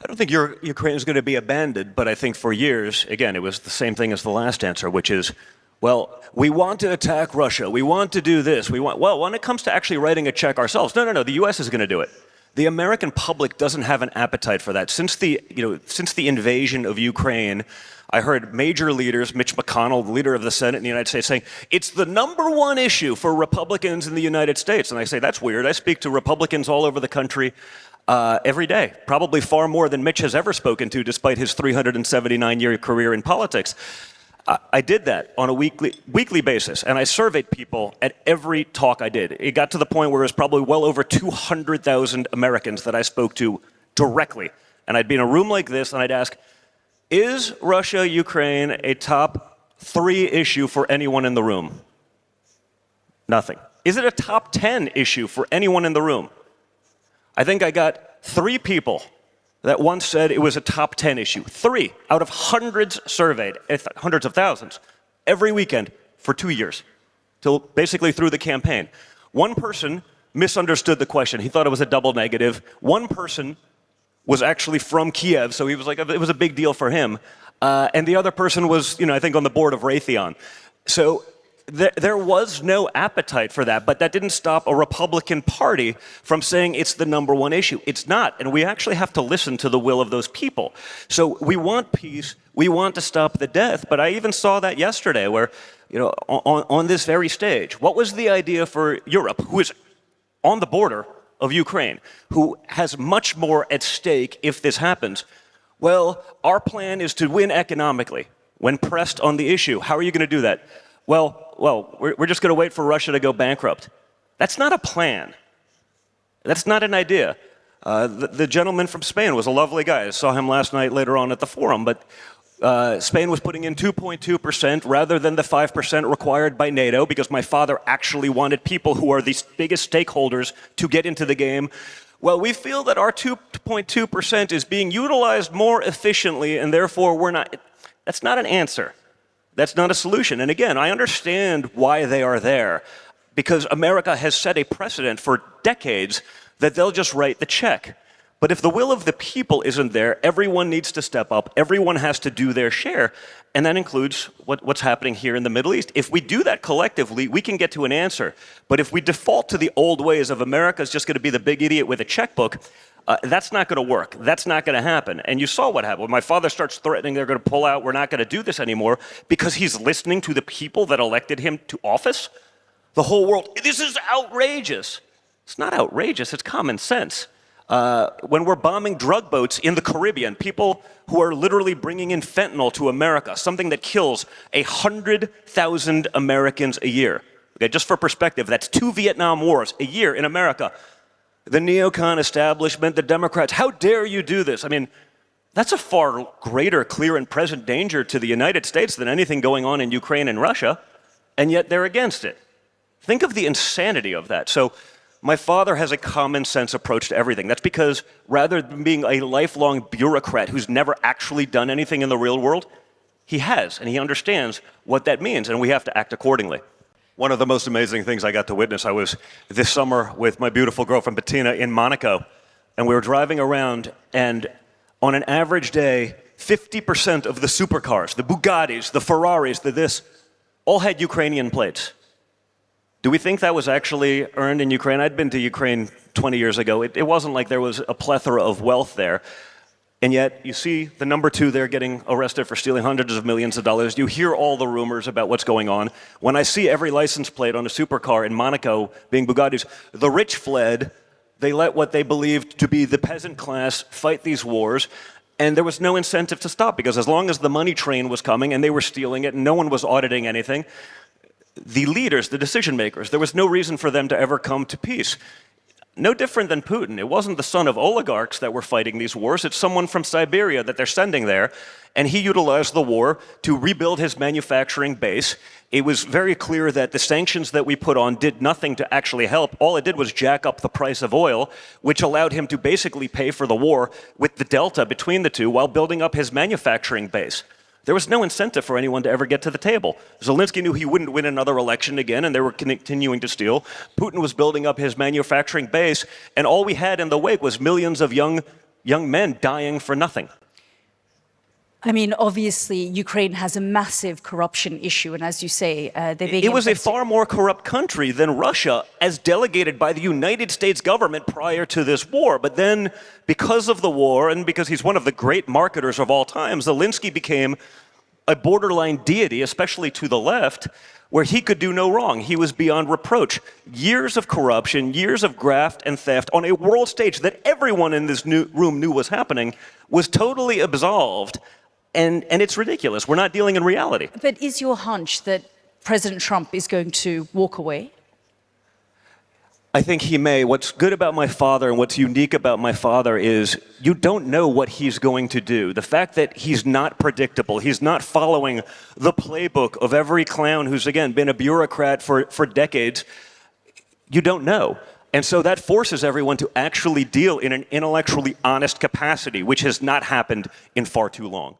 I don't think Ukraine is going to be abandoned, but I think for years, again, it was the same thing as the last answer, which is, well, we want to attack Russia. We want to do this. Well, when it comes to actually writing a check ourselves, no, the U.S. is going to do it. The American public doesn't have an appetite for that. Since the invasion of Ukraine, I heard major leaders, Mitch McConnell, the leader of the Senate in the United States, saying, it's the #1 issue for Republicans in the United States. And I say, that's weird. I speak to Republicans all over the country every day, probably far more than Mitch has ever spoken to, despite his 379-year career in politics. I did that on a weekly basis, and I surveyed people at every talk I did. It got to the point where it was probably well over 200,000 Americans that I spoke to directly. And I'd be in a room like this, and I'd ask, is Russia-Ukraine a top 3 issue for anyone in the room? Nothing. Is it a top 10 issue for anyone in the room? I think I got 3 people that once said it was a top 10 issue. 3 out of hundreds surveyed, hundreds of thousands, every weekend for 2 years, till basically through the campaign. One person misunderstood the question. He thought it was a double negative. One person was actually from Kyiv, so he was like, it was a big deal for him. And the other person was, I think on the board of Raytheon. So there was no appetite for that, but that didn't stop a Republican Party from saying it's the #1 issue. It's not, and we actually have to listen to the will of those people. So we want peace, we want to stop the death, but I even saw that yesterday where, on this very stage, what was the idea for Europe, who is on the border of Ukraine, who has much more at stake if this happens? Well, our plan is to win economically when pressed on the issue. How are you going to do that? Well, we're just going to wait for Russia to go bankrupt. That's not a plan. That's not an idea. The gentleman from Spain was a lovely guy. I saw him last night later on at the forum, but Spain was putting in 2.2% rather than the 5% required by NATO, because my father actually wanted people who are the biggest stakeholders to get into the game. Well, we feel that our 2.2% is being utilized more efficiently, and therefore we're not. That's not an answer. That's not a solution. And again, I understand why they are there, because America has set a precedent for decades that they'll just write the check. But if the will of the people isn't there, everyone needs to step up. Everyone has to do their share. And that includes what's happening here in the Middle East. If we do that collectively, we can get to an answer. But if we default to the old ways of America's just going to be the big idiot with a checkbook, that's not going to work. That's not going to happen. And you saw what happened. When my father starts threatening they're going to pull out, we're not going to do this anymore, because he's listening to the people that elected him to office. The whole world, this is outrageous. It's not outrageous, it's common sense. When we're bombing drug boats in the Caribbean, people who are literally bringing in fentanyl to America, something that kills 100,000 Americans a year. Okay, just for perspective, that's 2 Vietnam Wars a year in America. The neocon establishment, the Democrats, how dare you do this? I mean, that's a far greater, clear and present danger to the United States than anything going on in Ukraine and Russia, and yet they're against it. Think of the insanity of that. So my father has a common sense approach to everything. That's because rather than being a lifelong bureaucrat who's never actually done anything in the real world, he has, and he understands what that means, and we have to act accordingly. One of the most amazing things I got to witness, I was this summer with my beautiful girlfriend Bettina in Monaco, and we were driving around, and on an average day, 50% of the supercars, the Bugattis, the Ferraris, the this, all had Ukrainian plates. Do we think that was actually earned in Ukraine? I'd been to Ukraine 20 years ago. It wasn't like there was a plethora of wealth there. And yet, you see the #2 there getting arrested for stealing hundreds of millions of dollars. You hear all the rumors about what's going on. When I see every license plate on a supercar in Monaco being Bugattis, the rich fled. They let what they believed to be the peasant class fight these wars. And there was no incentive to stop, because as long as the money train was coming and they were stealing it and no one was auditing anything, the leaders, the decision makers, there was no reason for them to ever come to peace. No different than Putin. It wasn't the son of oligarchs that were fighting these wars. It's someone from Siberia that they're sending there. And he utilized the war to rebuild his manufacturing base. It was very clear that the sanctions that we put on did nothing to actually help. All it did was jack up the price of oil, which allowed him to basically pay for the war with the delta between the two while building up his manufacturing base. There was no incentive for anyone to ever get to the table. Zelensky knew he wouldn't win another election again, and they were continuing to steal. Putin was building up his manufacturing base, and all we had in the wake was millions of young young men dying for nothing. I mean, obviously, Ukraine has a massive corruption issue, and as you say, it was a far more corrupt country than Russia, as delegated by the United States government prior to this war. But then, because of the war, and because he's one of the great marketers of all time, Zelensky became a borderline deity, especially to the left, where he could do no wrong. He was beyond reproach. Years of corruption, years of graft and theft on a world stage that everyone in this room knew was happening, was totally absolved. And it's ridiculous. We're not dealing in reality. But is your hunch that President Trump is going to walk away? I think he may. What's good about my father and what's unique about my father is you don't know what he's going to do. The fact that he's not predictable, he's not following the playbook of every clown who's, again, been a bureaucrat for decades, you don't know. And so that forces everyone to actually deal in an intellectually honest capacity, which has not happened in far too long.